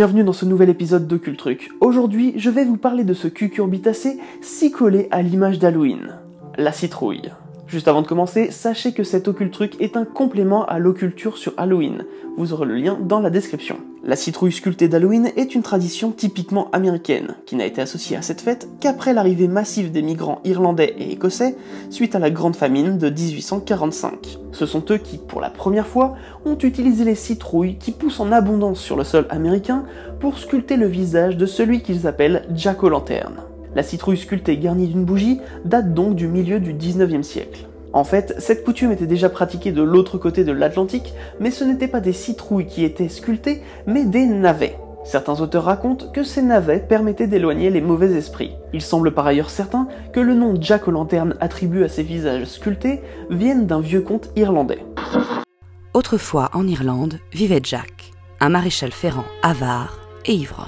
bienvenue dans ce nouvel épisode d'Occultruc. Aujourd'hui, je vais vous parler de ce cucurbitacé si collé à l'image d'Halloween, la citrouille. Juste avant de commencer, sachez que cet Occultruc est un complément à l'occulture sur Halloween. Vous aurez le lien dans la description. La citrouille sculptée d'Halloween est une tradition typiquement américaine, qui n'a été associée à cette fête qu'après l'arrivée massive des migrants irlandais et écossais suite à la Grande Famine de 1845. Ce sont eux qui, pour la première fois, ont utilisé les citrouilles qui poussent en abondance sur le sol américain pour sculpter le visage de celui qu'ils appellent Jack-o'-lantern. La citrouille sculptée garnie d'une bougie date donc du milieu du 19e siècle. En fait, cette coutume était déjà pratiquée de l'autre côté de l'Atlantique, mais ce n'étaient pas des citrouilles qui étaient sculptées, mais des navets. Certains auteurs racontent que ces navets permettaient d'éloigner les mauvais esprits. Il semble par ailleurs certain que le nom Jack-o'-lantern attribué à ces visages sculptés vienne d'un vieux conte irlandais. Autrefois en Irlande vivait Jack, un maréchal ferrant avare et ivrogne.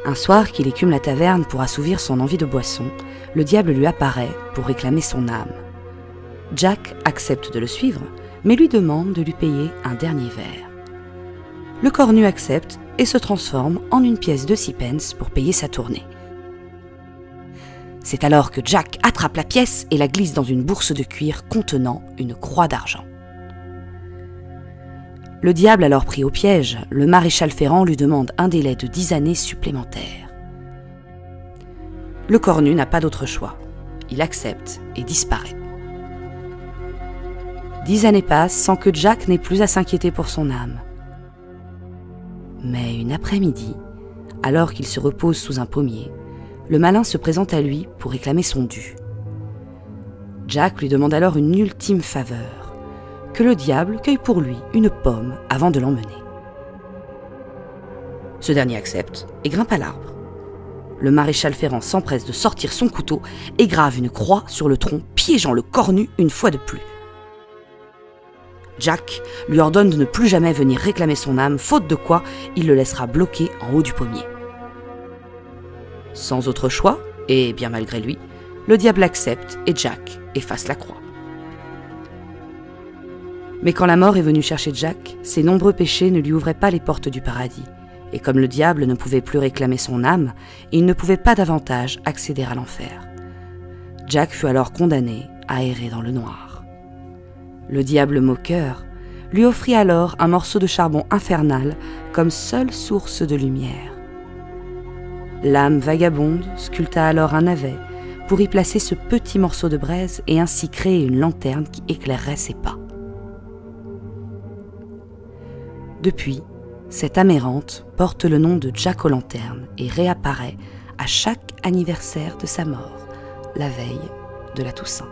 Un soir qu'il écume la taverne pour assouvir son envie de boisson, le diable lui apparaît pour réclamer son âme. Jack accepte de le suivre, mais lui demande de lui payer un dernier verre. Le cornu accepte et se transforme en une pièce de 6 pence pour payer sa tournée. C'est alors que Jack attrape la pièce et la glisse dans une bourse de cuir contenant une croix d'argent. Le diable alors pris au piège, le maréchal ferrant lui demande un délai de 10 années supplémentaires. Le cornu n'a pas d'autre choix. Il accepte et disparaît. 10 années passent sans que Jack n'ait plus à s'inquiéter pour son âme. Mais une après-midi, alors qu'il se repose sous un pommier, le malin se présente à lui pour réclamer son dû. Jack lui demande alors une ultime faveur, que le diable cueille pour lui une pomme avant de l'emmener. Ce dernier accepte et grimpe à l'arbre. Le maréchal ferrant s'empresse de sortir son couteau et grave une croix sur le tronc, piégeant le cornu une fois de plus. Jack lui ordonne de ne plus jamais venir réclamer son âme, faute de quoi il le laissera bloqué en haut du pommier. Sans autre choix, et bien malgré lui, le diable accepte et Jack efface la croix. Mais quand la mort est venue chercher Jack, ses nombreux péchés ne lui ouvraient pas les portes du paradis, et comme le diable ne pouvait plus réclamer son âme, il ne pouvait pas davantage accéder à l'enfer. Jack fut alors condamné à errer dans le noir. Le diable moqueur lui offrit alors un morceau de charbon infernal comme seule source de lumière. L'âme vagabonde sculpta alors un navet pour y placer ce petit morceau de braise et ainsi créer une lanterne qui éclairerait ses pas. Depuis, cette âme errante porte le nom de Jack-o'-lantern et réapparaît à chaque anniversaire de sa mort, la veille de la Toussaint.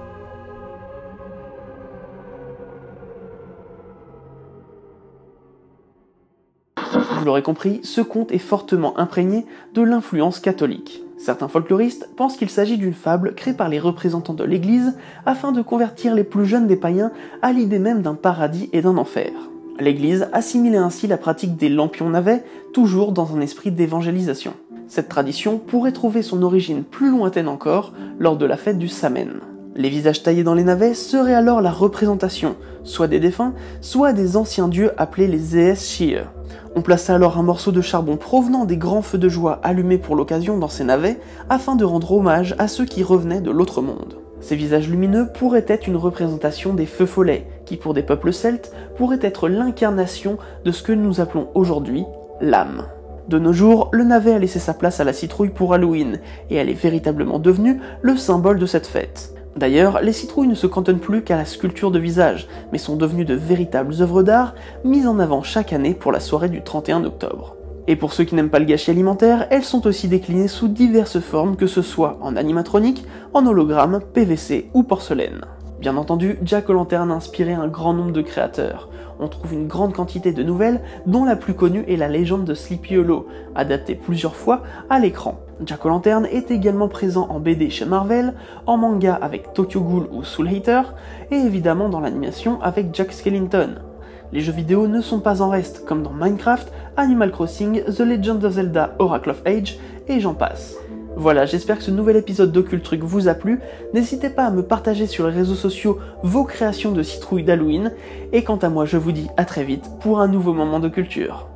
Vous l'aurez compris, ce conte est fortement imprégné de l'influence catholique. Certains folkloristes pensent qu'il s'agit d'une fable créée par les représentants de l'Église afin de convertir les plus jeunes des païens à l'idée même d'un paradis et d'un enfer. L'Église assimilait ainsi la pratique des lampions navets, toujours dans un esprit d'évangélisation. Cette tradition pourrait trouver son origine plus lointaine encore, lors de la fête du Samhain. Les visages taillés dans les navets seraient alors la représentation, soit des défunts, soit des anciens dieux appelés les Aes-Shir. On plaçait alors un morceau de charbon provenant des grands feux de joie allumés pour l'occasion dans ces navets, afin de rendre hommage à ceux qui revenaient de l'autre monde. Ces visages lumineux pourraient être une représentation des feux follets, qui pour des peuples celtes pourraient être l'incarnation de ce que nous appelons aujourd'hui l'âme. De nos jours, le navet a laissé sa place à la citrouille pour Halloween, et elle est véritablement devenue le symbole de cette fête. D'ailleurs, les citrouilles ne se cantonnent plus qu'à la sculpture de visage, mais sont devenues de véritables œuvres d'art mises en avant chaque année pour la soirée du 31 octobre. Et pour ceux qui n'aiment pas le gâchis alimentaire, elles sont aussi déclinées sous diverses formes, que ce soit en animatronique, en hologramme, PVC ou porcelaine. Bien entendu, Jack-o'-lantern a inspiré un grand nombre de créateurs. On trouve une grande quantité de nouvelles, dont la plus connue est la légende de Sleepy Hollow, adaptée plusieurs fois à l'écran. Jack-o'-lantern est également présent en BD chez Marvel, en manga avec Tokyo Ghoul ou Soul Hater, et évidemment dans l'animation avec Jack Skellington. Les jeux vidéo ne sont pas en reste, comme dans Minecraft, Animal Crossing, The Legend of Zelda Oracle of Age, et j'en passe. Voilà, j'espère que ce nouvel épisode d'Occultruc vous a plu. N'hésitez pas à me partager sur les réseaux sociaux vos créations de citrouilles d'Halloween. Et quant à moi, je vous dis à très vite pour un nouveau moment de culture.